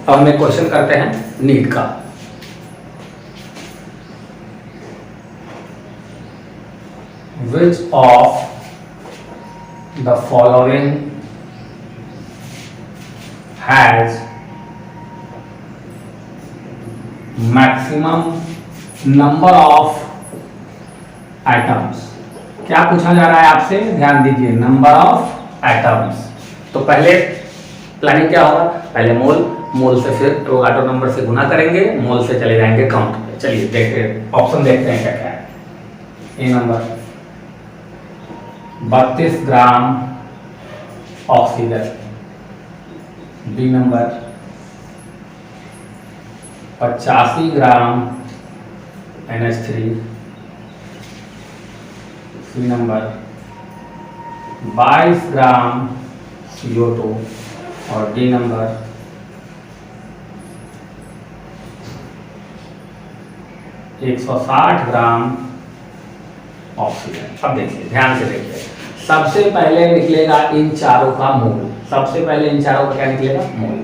अब हम एक क्वेश्चन करते हैं नीट का। Which of the following has maximum number of atoms? क्या पूछा जा रहा है आपसे, ध्यान दीजिए, नंबर ऑफ एटम्स। तो पहले प्लानिंग क्या होगा, पहले मोल से फिर एवोगाड्रो नंबर से गुना करेंगे, मोल से चले जाएंगे काउंट पे। चलिए देखते ऑप्शन देखते हैं क्या क्या है। A number 32 gram oxygen, B number 85 gram NH3, C number 22 gram CO2 और डी नंबर 160 ग्राम ऑक्सीजन। अब देखिए ध्यान से देखिए, सबसे पहले निकलेगा इन चारों का मोल। सबसे पहले इन चारों का क्या निकलेगा, मोल।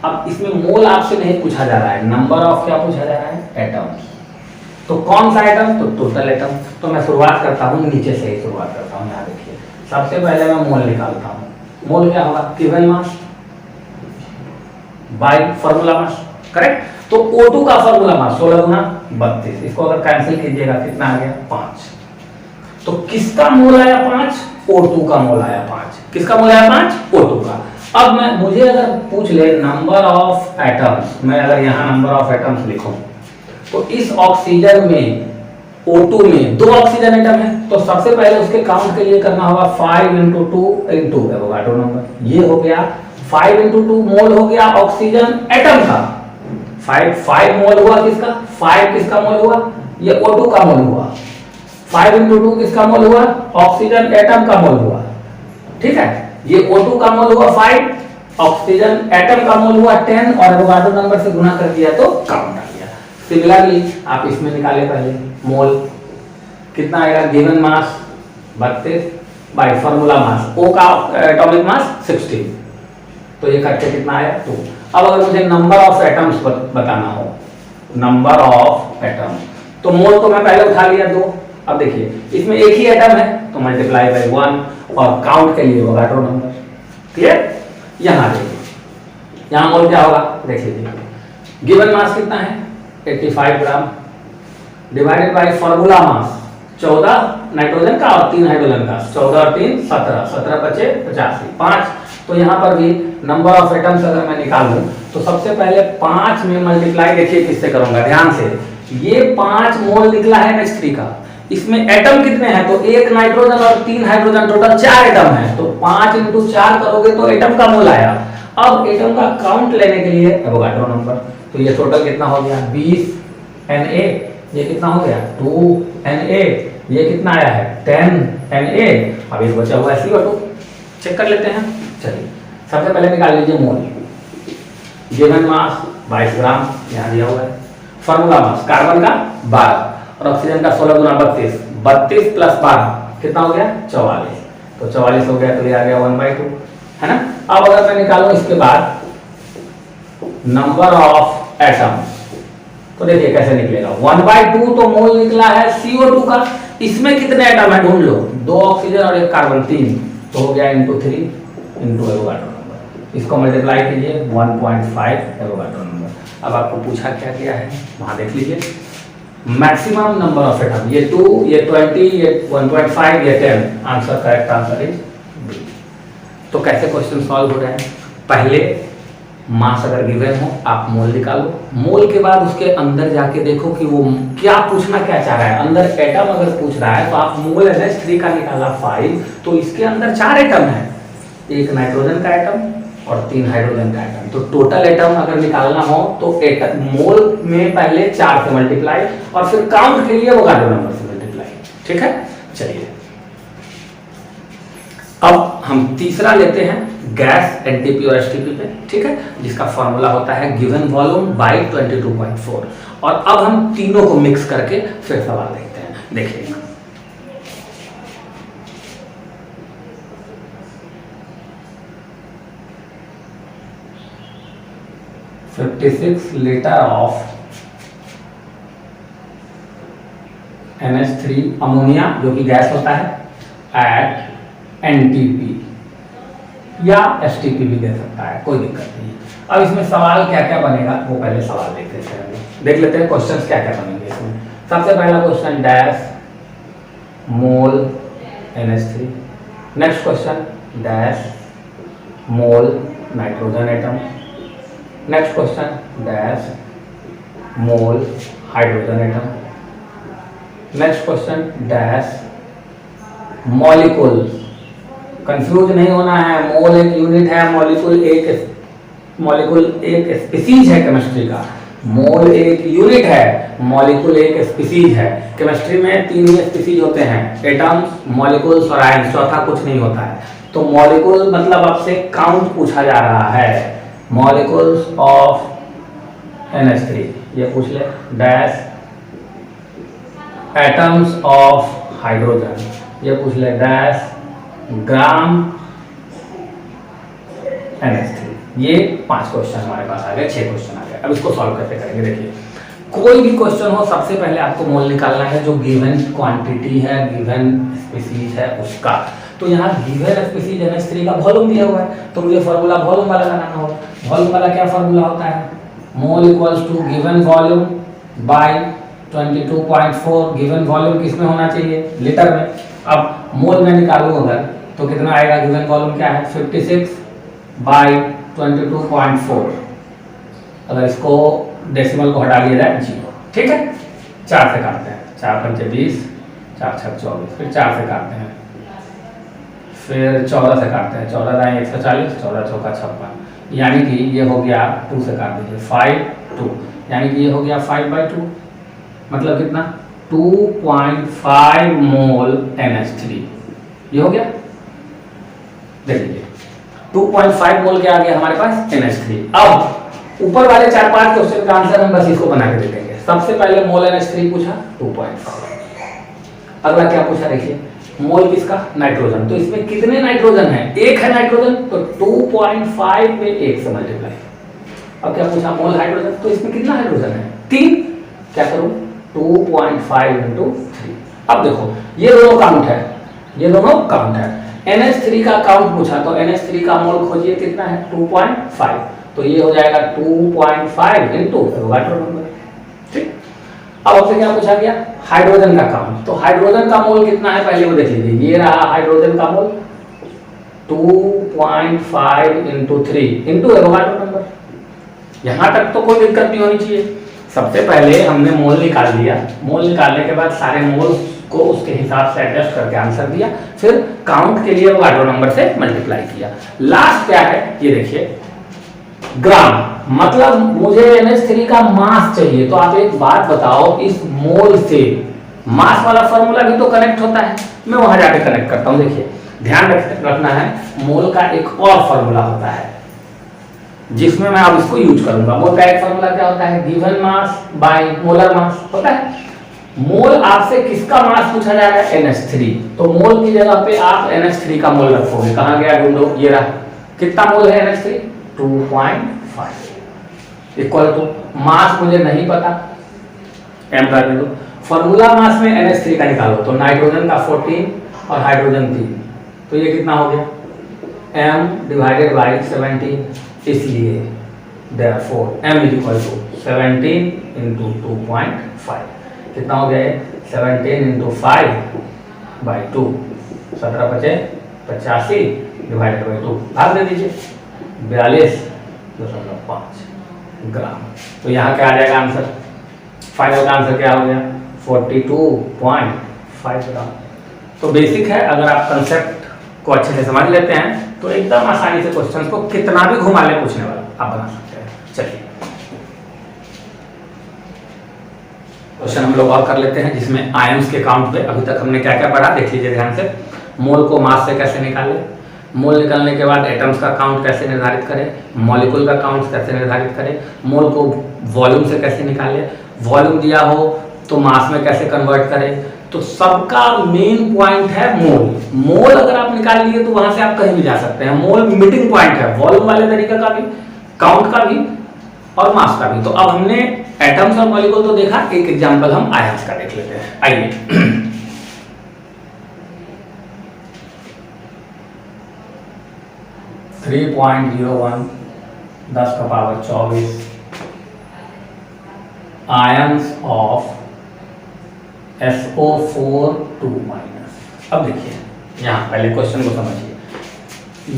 अब इसमें मोल आपसे नहीं पूछा जा रहा है, नंबर ऑफ क्या पूछा जा रहा है, एटम्स। तो कौन सा एटम, तो टोटल एटम। तो मैं शुरुआत करता हूँ नीचे से ही शुरुआत करता हूँ। यहाँ देखिए सबसे पहले मैं मोल निकालता हूँ। मोल क्या होगा, given mass by formula mass, correct. तो O2 का फॉर्मूला मास 16 गुना 32, इसको अगर कैंसिल कीजिएगा कितना आ गया, 5। तो किसका मोल आया 5, O2 का मोल आया 5। किसका मोल आया 5, O2 का। अब मुझे अगर पूछ ले नंबर ऑफ एटम्स, मैं अगर यहाँ नंबर ऑफ एटम्स लिखूं तो इस ऑक्सीजन में O2 में 2 ऑक्सीजन एटम है, तो सबसे पहले उसके काउंट के लिए करना होगा 5 × 2 × एवोगाड्रो नंबर। ये हो गया 5 × 2 मोल हो गया ऑक्सीजन एटम का। 5 मोल हुआ किसका, 5 किसका मोल हुआ, ये O2 का मोल हुआ। 5 × 2 किसका मोल हुआ, ऑक्सीजन एटम का मोल हुआ। ठीक है, ये O2 का मोल हुआ 5, ऑक्सीजन एटम का मोल हुआ 10 और एवोगाड्रो नंबर से गुना कर दिया तो काउंट आ गया। सिमिलरली आप इसमें निकाले पहले मोल, कितना आएगा, गिवन मास 32 बाय फॉर्मूला मास, O का एटॉमिक मास 16, तो ये करके कितना आया 2। अब अगर मुझे नंबर ऑफ एटम्स बताना हो, नंबर ऑफ एटम, तो मोल तो मैं पहले उठा लिया 2। अब देखिए इसमें एक ही एटम है तो मल्टीप्लाई बाय 1 और काउंट के लिए एवोगाड्रो नंबर। क्लियर, यहाँ देखिए, यहाँ मोल क्या होगा, देख लीजिए, गिवन मास कितना है 85 gram divided by formula mass 14 nitrogen का और 3 हाइड्रोजन का, 14 और 3 17, 17 बचे 85, 5। तो यहाँ पर भी नंबर ऑफ एटम्स अगर मैं निकालूं तो सबसे पहले 5 में मल्टीप्लाई देखिए किससे करूंगा, ध्यान से। ये 5 मोल निकला है NH3 का, इसमें एटम कितने हैं, तो 1 नाइट्रोजन और 3 हाइड्रोजन, टोटल 4 एटम है। तो 5 × 4 करोगे तो एटम का मोल आया। अब एटम का काउंट लेने के लिए एवोगाड्रो नंबर, तो ये टोटल कितना हो गया 20 Na, ये कितना हो गया 2 Na, ये कितना आया है 10 Na। अब ये बचा हुआ है CO2, चेक कर लेते हैं। चलिए सबसे पहले निकाल लीजिए मोल, गिवन मास 22 ग्राम यहाँ दिया हुआ है, फॉर्मूला मास कार्बन का 12 और ऑक्सीजन का 16 गुना 32, 32 + 12 कितना हो गया 44, तो 44 हो गया, तो ये आ गया 1/2, है ना। अब अगर मैं निकालूं इसके बाद नंबर ऑफ एटम्स, तो देखिए कैसे निकलेगा, 1/2 तो मोल निकला है CO2 का, इसमें कितने एटम है ढूंढ लो, 2 ऑक्सीजन और 1 कार्बन, 3, तो हो गया × 3 × एवोगाड्रो नंबर। इसको मल्टीप्लाई कीजिए 1.5 एवोगाड्रो नंबर। अब आपको पूछा क्या किया है, वहां देख लीजिए, मैक्सिमम नंबर ऑफ एटम, ये 2, ये 20, ये 1.5, ये 10, answer correct answer is B. तो कैसे क्वेश्चन सॉल्व हो रहे हैं, पहले मास अगर गिवन हो आप मोल निकालो, मोल के बाद उसके अंदर जाके देखो कि वो क्या पूछना क्या चाह रहा है। अंदर एटम अगर पूछ रहा है तो आप मोल NH3 का निकाला 5, तो इसके अंदर 4 एटम है, 1 नाइट्रोजन का एटम और 3 हाइड्रोजन का एटम। तो टोटल एटम अगर निकालना हो तो एटम मोल में पहले 4 से मल्टीप्लाई और फिर काउंट के लिए एवोगाड्रो नंबर से मल्टीप्लाई। ठीक है, चलिए अब हम तीसरा लेते हैं गैस NTP और STP पे, ठीक है, जिसका फॉर्मूला होता है गिवन वॉल्यूम बाय 22.4। और अब हम तीनों को मिक्स करके फिर सवाल देखते हैं, देखिएगा। 56 लीटर ऑफ NH3 अमोनिया जो कि गैस होता है एट NTP या STP भी दे सकता है, कोई दिक्कत नहीं है। अब इसमें सवाल क्या क्या बनेगा वो पहले सवाल देख लेते हैं। देख लेते हैं क्वेश्चंस क्या क्या बनेंगे इसमें। सबसे पहला क्वेश्चन डैश मोल NH3, next question dash mole nitrogen atom, next question dash मोल hydrogen atom, next question dash molecule. Confuse नहीं होना है, मोल एक यूनिट है, मॉलिक्यूल एक स्पीसीज है केमिस्ट्री का। मोल एक यूनिट है, मॉलिक्यूल एक स्पीसीज है। केमिस्ट्री में 3 ही स्पीसीज होते हैं, एटम्स, मॉलिक्यूल्स और आयंस, चौथा कुछ नहीं होता है। तो मॉलिक्यूल मतलब आपसे काउंट पूछा जा रहा है, मॉलिक्यूल्स ऑफ NH3 ये पूछ ले, डैश एटम्स ऑफ हाइड्रोजन ये पूछ ले, डैश ग्राम NH3। ये 5 क्वेश्चन हमारे पास आ गए, 6 क्वेश्चन आ गए। अब इसको सॉल्व कैसे करेंगे, देखिए कोई भी क्वेश्चन हो सबसे पहले आपको मोल निकालना है जो गिवन क्वांटिटी है, गिवन स्पीसीज है उसका। तो यहाँ गिवन स्पीसीज NH3 का वॉल्यूम दिया हुआ है, तो मुझे फार्मूला वॉल्यूम वाला लगाना होगा। वॉल्यूम वाला क्या फार्मूला होता है, mole equals to given volume by 22.4। Given volume किस में होना चाहिए, लीटर में। अब मोल में निकालूं अगर तो कितना आएगा, गिवन वॉल्यूम क्या है 56 बाय 22.4। अगर इसको डेसिमल को हटा दिया जाए 0, ठीक है। 4 से काटते हैं, 4 पंचे 20, 4 छक 24, फिर 4 से काटते हैं, फिर 14 से काटते हैं, 14 दाएं 140, 14 चौका 56, यानी कि ये हो गया 2 से काट दीजिए 5 2, यानी कि ये हो गया 5/2, मतलब कितना 2.5 मोल NH3 ये हो गया। देख लीजिए 2.5 मोल क्या आ गया हमारे पास NH3। अब ऊपर वाले 4-5 क्वेश्चन का आंसर हम बस इसको बना के दे देंगे। सबसे पहले मोल NH3 पूछा 2.5। अगला क्या पूछा देखिए, मोल किसका, नाइट्रोजन। तो इसमें कितने नाइट्रोजन है, एक है नाइट्रोजन, तो 2.5 में 1 से मल्टीप्लाई। अब क्या पूछा मोल हाइड्रोजन, तो इसमें कितना हाइड्रोजन है 3। क्या करूं 2.5 × 3। अब देखो ये दोनों काउंट है, ये दोनों काउंट है। NH3 का काउंट पूछा तो NH3 का मोल खोजिए कितना है 2.5, तो ये हो जाएगा 2.5 × एवोगाड्रो नंबर, ठीक। अब आपसे क्या पूछा गया, हाइड्रोजन का काउंट। तो हाइड्रोजन का मोल कितना है पहले वो देख लीजिए, ये रहा हाइड्रोजन का मोल 2.5 × 3 × एवोगाड्रो नंबर। यहां तक तो कोई दिक्कत नहीं होनी चाहिए। सबसे पहले हमने मोल निकाल लिया, मोल निकालने के बाद सारे मोल को उसके हिसाब से एडजस्ट करके आंसर दिया, फिर काउंट के लिए एवोगाड्रो नंबर से मल्टीप्लाई किया। लास्ट क्या है ये देखिए, ग्राम, मतलब मुझे NH3 का मास चाहिए। तो आप एक बात बताओ, इस मोल से मास वाला फॉर्मूला भी तो कनेक्ट होता है, मैं वहां जाके कनेक्ट करता हूं। देखिए ध्यान रखना है, मोल का एक और फॉर्मूला होता है जिसमें मैं अब इसको यूज करूंगा। मोल का एक फॉर्मूला क्या होता है, given mass by molar mass होता है। मोल आपसे किसका मास पूछा जा रहा है NH3, तो मोल की जगह पे आप NH3 का मोल रखोगे। कहां गया ढूंढो, ये रहा। कितना मोल है NH3 2.5 इक्वल टू मास मुझे नहीं पता, m कर दो। फॉर्मूला मास में NH3 का निकालो तो नाइट्रोजन का 14 और हाइड्रोजन 3, तो ये कितना हो गया m/17। इसलिए therefore m = 17 × 2.5 कितना हो गया 17 × 5/2, 17 × 5 = 85 / 2 भाग दे दीजिए 42.5 ग्राम। तो यहाँ क्या आ जाएगा आंसर, फाइनल का आंसर क्या हो गया 42.5 ग्राम। तो बेसिक है, अगर आप कंसेप्ट को अच्छे से समझ लेते हैं तो एकदम आसानी से क्वेश्चन को कितना भी घुमा ले पूछने वाला आप बना सकते हैं। चलिए क्वेश्चन हम लोग और कर लेते हैं जिसमें आयंस के काउंट पे अभी तक हमने क्या क्या पढ़ा देख लीजिए ध्यान से। मोल को मास से कैसे निकाले, मोल निकालने के बाद एटम्स का काउंट कैसे निर्धारित करें, मॉलिक्यूल का काउंट कैसे निर्धारित करें, मोल को वॉल्यूम से कैसे निकालें, वॉल्यूम दिया हो तो मास में कैसे कन्वर्ट करें। तो सबका मेन पॉइंट है मोल। मोल अगर आप निकाल लिए तो वहां से आप कहीं भी जा सकते हैं। मोल मीटिंग पॉइंट है वॉल्यूम वाले तरीके का भी, काउंट का भी और मास का भी। तो अब हमने एटम्स और मॉलिक्यूल तो देखा, एक एग्जांपल हम आयंस का देख लेते हैं। आइए 3.01 10 का पावर 24 आयंस ऑफ SO4 2-। अब देखिए यहाँ पहले क्वेश्चन को समझिए,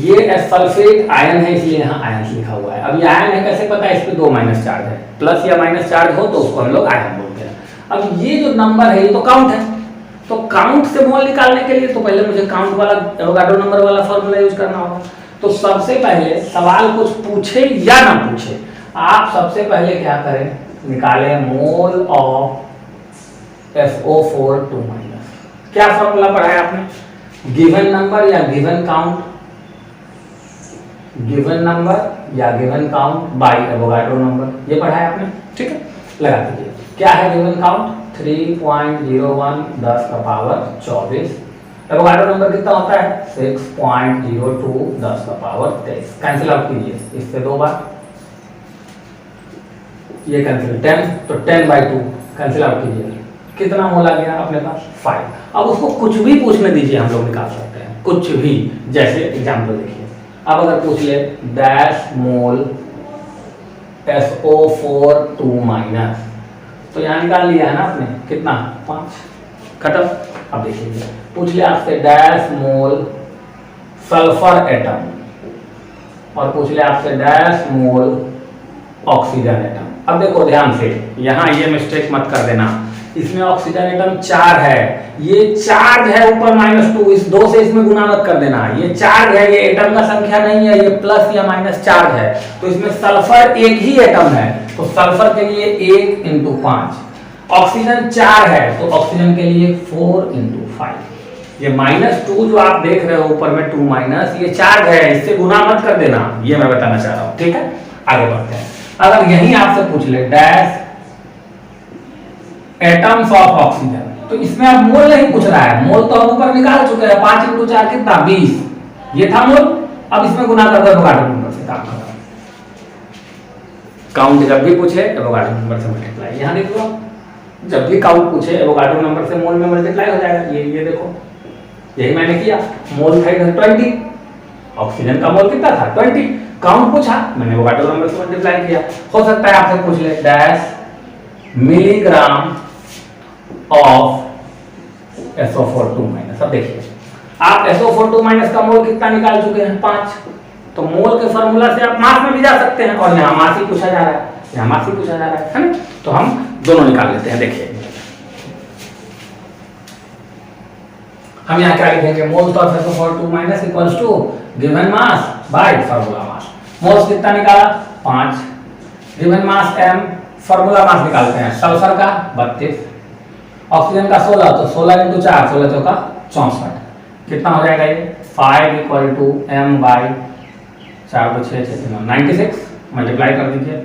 ये सल्फेट आयन है इसलिए यहाँ आयन लिखा हुआ है। अब ये आयन है कैसे पता है, इस पे 2 माइनस चार्ज है, प्लस या माइनस चार्ज हो तो उसको हम लोग आयन बोलते हैं। अब ये जो नंबर है ये तो काउंट है, तो काउंट से मोल निकालने के लिए तो पहले मुझे काउंट वाला एवोगाड्रो नंबर वाला फॉर्मूला यूज करना होगा। तो सबसे पहले सवाल कुछ पूछे या ना पूछे, आप सबसे पहले क्या करें, निकालें मोल ऑफ SO4 2-। क्या फॉर्मूला पढ़ा है आपने, गिवन नंबर या गिवन काउंट, गिवन नंबर या given count by Avogadro number, ये पढ़ा है आपने, ठीक है। लगा दीजिए, क्या है गिवन काउंट 3.01 10 का पावर 24, एवोगाड्रो नंबर कितना होता है 6.02 10 का पावर 23। कैंसिल आउट कीजिए, इससे 2 बार ये कैंसिल 10, तो 10/2 कैंसिल आउट कीजिए, कितना मोल आ गया अपने पास 5। अब उसको कुछ भी पूछने दीजिए, हम लोग निकाल सकते हैं कुछ भी। जैसे एग्जांपल देखिए, अब अगर पूछ ले डैश मोल SO4 2-, तो यहाँ निकाल लिया है ना आपने, कितना 5, खत्म। अब देखिए पूछ लिया आपसे डैश मोल सल्फर एटम, और पूछ लिया आपसे डैश मोल ऑक्सीजन एटम। अब देखो ध्यान से, यहाँ ये मिस्टेक मत कर देना, इसमें ऑक्सीजन एटम 4 है, ये चार्ज है ऊपर -2, इस 2 से इसमें गुना मत कर देना, ये चार्ज है, ये एटम का संख्या नहीं है, ये प्लस या माइनस चार्ज है। तो इसमें सल्फर एक ही एटम है, तो सल्फर के लिए 1 × 5, ऑक्सीजन 4 है तो ऑक्सीजन के लिए 4 × 5। ये -2 जो आप देख रहे हो ऊपर में 2-, ये चार्ज है, इससे गुना मत कर देना, ये मैं बताना चाह रहा हूँ, ठीक है। आगे बढ़ते हैं, अगर यही आपसे पूछ ले डैश एटम्स ऑफ ऑक्सीजन, तो इसमें अब मोल नहीं पूछ रहा है, मोल तो हम ऊपर निकाल चुके हैं, 5 × 4 कितना 20, ये था मोल। अब इसमें गुना कर दो एवोगाड्रो नंबर से, काम खत्म। काउंट जब भी पूछे एवोगाड्रो नंबर से मल्टीप्लाई, यहाँ देख लो, जब भी काउंट पूछे एवोगाड्रो नंबर से मोल में मल्टीप्लाई हो जाएगा। ये देखो, यही मैंने किया, मोल था 20, ऑक्सीजन का मोल कितना था 20, काउंट पूछा मैंने एवोगाड्रो नंबर से मल्टीप्लाई किया। हो सकता है आपसे पूछ ले डैश मिलीग्राम ऑफ SO4 2-। अब देखिए आप SO4 2- का मोल कितना निकाल चुके हैं 5, तो मोल के फॉर्मूला से आप मास में भी जा सकते हैं, और यहाँ मास ही पूछा जा रहा है, यहाँ मास ही पूछा जा रहा है ना, तो हम दोनों निकाल लेते हैं। देखिए हम यहाँ क्या लिखेंगे, moles of SO4 2- equals to given mass by formula mass. Moles कितना निकाला 5, given mass m, formula mass निकालते हैं, सल्फर का 32, ऑक्सीजन का 16, तो 16 × 4 16 चौका 64, कितना हो जाएगा ये 5 = m/4 तो 6 6 96, मल्टीप्लाई कर दीजिए,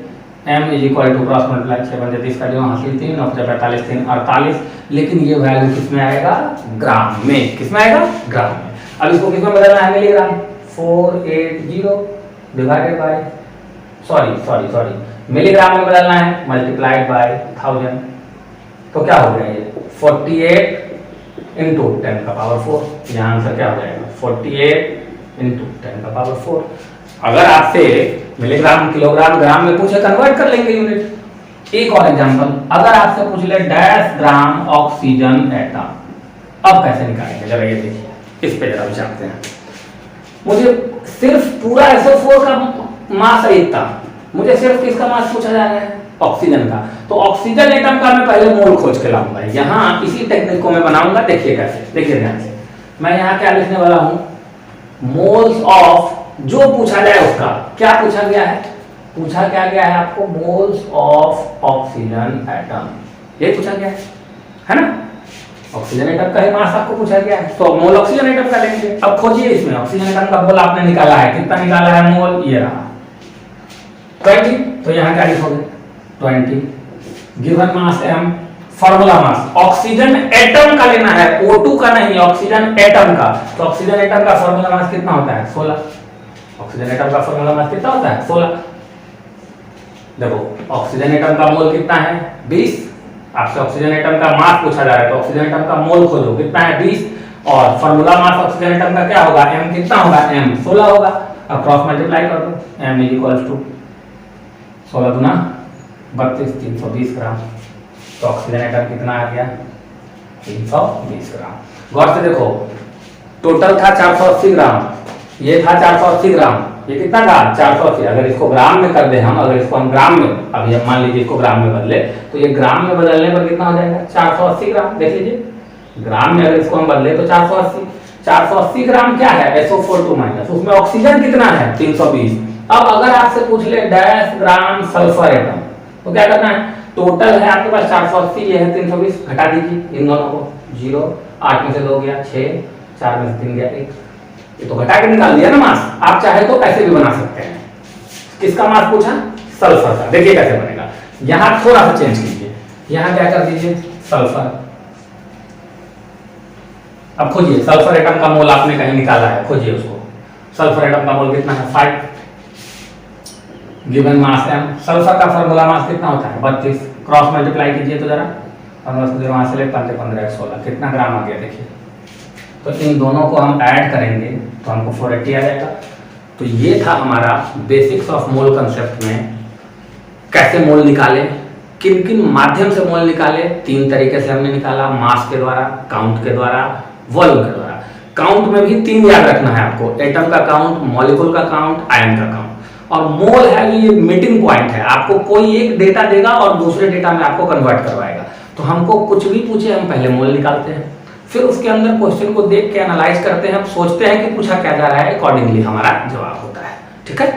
m = क्रॉस मल्टीप्लाई 6 × 30 का जो हासिल 3 और 45 3 48, लेकिन ये वैल्यू किसमें आएगा ग्राम में, किसमें आएगा ग्राम में। अब इसको किसमें बदलना है, milligram, 480 divided by sorry milligram में बदलना है, मल्टीप्लाइड बाय 1000, तो क्या हो गया ये 48 × 10⁴। यहाँ आंसर क्या हो जाएगा 48 × 10⁴। अगर आपसे मिलीग्राम किलोग्राम ग्राम में पूछे कन्वर्ट कर लेंगे यूनिट। एक और एग्जांपल, अगर आपसे पूछ ले डैश ग्राम ऑक्सीजन एटम, अब कैसे निकालेंगे जरा ये देखिए, इस पे जरा विचारते हैं। मुझे सिर्फ पूरा SO4 का मास एक था, मुझे सिर्फ किसका मास पूछा जा रहा है ऑक्सीजन का, तो ऑक्सीजन एटम का मैं पहले मोल खोज के लाऊंगा। यहाँ इसी टेक्निक को मैं बनाऊंगा, देखिए कैसे, देखिए ध्यान से। मैं यहाँ क्या लिखने वाला हूँ, मोल्स ऑफ, जो पूछा जाए उसका, क्या पूछा गया है, पूछा क्या गया है आपको, मोल्स ऑफ ऑक्सीजन एटम, ये पूछा गया है ना, ऑक्सीजन एटम का ही मास आपको पूछा गया है, तो मोल ऑक्सीजन एटम का लेंगे। अब खोजिए इसमें ऑक्सीजन एटम का मोल आपने निकाला है, कितना निकाला है मोल, ये रहा 20, तो यहाँ क्या लिखोगे 20, गिवन मास m, फॉर्मूला मास, ऑक्सीजन एटम का लेना है, O2 का नहीं, ऑक्सीजन एटम का, तो ऑक्सीजन एटम का फॉर्मूला मास कितना होता है 16, ऑक्सीजन एटम का फॉर्मूला मास कितना होता है 16, देखो ऑक्सीजन एटम का मोल कितना है 20, आपसे ऑक्सीजन एटम का मास पूछा जा रहा है तो ऑक्सीजन एटम का मोल खोजो कितना है 20, और फार्मूला मास ऑक्सीजन एटम का क्या होगा m कितना होगा m 16 होगा। अब क्रॉस मल्टीप्लाई कर दो m इक्वल्स टू 16 गुना 32 320 ग्राम, तो ऑक्सीजन एटम कितना आ गया 320 ग्राम। गौर से देखो टोटल था 480 ग्राम, ये था 480 ग्राम, ये कितना था 480। अगर इसको ग्राम में कर दे हम, अगर इसको हम ग्राम में, अभी हम मान लीजिए इसको ग्राम में बदले तो ये ग्राम में बदलने पर कितना हो जाएगा 480 ग्राम। देख लीजिए ग्राम में अगर इसको हम बदले तो 480 ग्राम क्या है SO42 माइनस, उसमें ऑक्सीजन कितना है 320। अब अगर आपसे पूछ ले 10 ग्राम सल्फर एटम तो क्या करना है, टोटल है आपके पास 480, ये है 320, घटा दीजिए इन दोनों को, 0 8 में से 2 गया 6, 4 में से 3 गया 1, ये तो घटा के निकाल दिया ना मास। आप चाहे तो ऐसे भी बना सकते हैं। किसका मास पूछा सल्फर का, देखिए कैसे बनेगा। यहां थोड़ा सा चेंज कीजिए, यहां क्या कर दीजिए सल्फर। अब खोजिए सल्फर एटम का मोल, आपने कहीं निकाला है, खोजिए उसको। सल्फर एटम का मोल कितना है 5, गिवन मास m। सल्फर का फार्मूला मास कितना होता है 32, क्रॉस मल्टीप्लाई कीजिए तो जरा 15 वहां से ले 5 15 16 कितना ग्राम आ गया देखिए। तो इन दोनों को हम ऐड करेंगे तो हमको 480 आ जाएगा। तो ये था हमारा बेसिक्स ऑफ मोल कंसेप्ट में कैसे मोल निकाले, किन किन माध्यम से मोल निकाले। 3 तरीके से हमने निकाला, मास के द्वारा, काउंट के द्वारा, वॉल्यूम के द्वारा। काउंट में भी 3 याद रखना है आपको, एटम का काउंट, मॉलिक्यूल का काउंट, आयन का काउंट। और मोल है ये मीटिंग पॉइंट है, आपको कोई एक डेटा देगा और दूसरे डेटा में आपको कन्वर्ट करवाएगा। तो हमको कुछ भी पूछे हम पहले मोल निकालते हैं, फिर उसके अंदर क्वेश्चन को देख के एनालाइज करते हैं, हम सोचते हैं कि पूछा क्या जा रहा है, अकॉर्डिंगली हमारा जवाब होता है। ठीक है।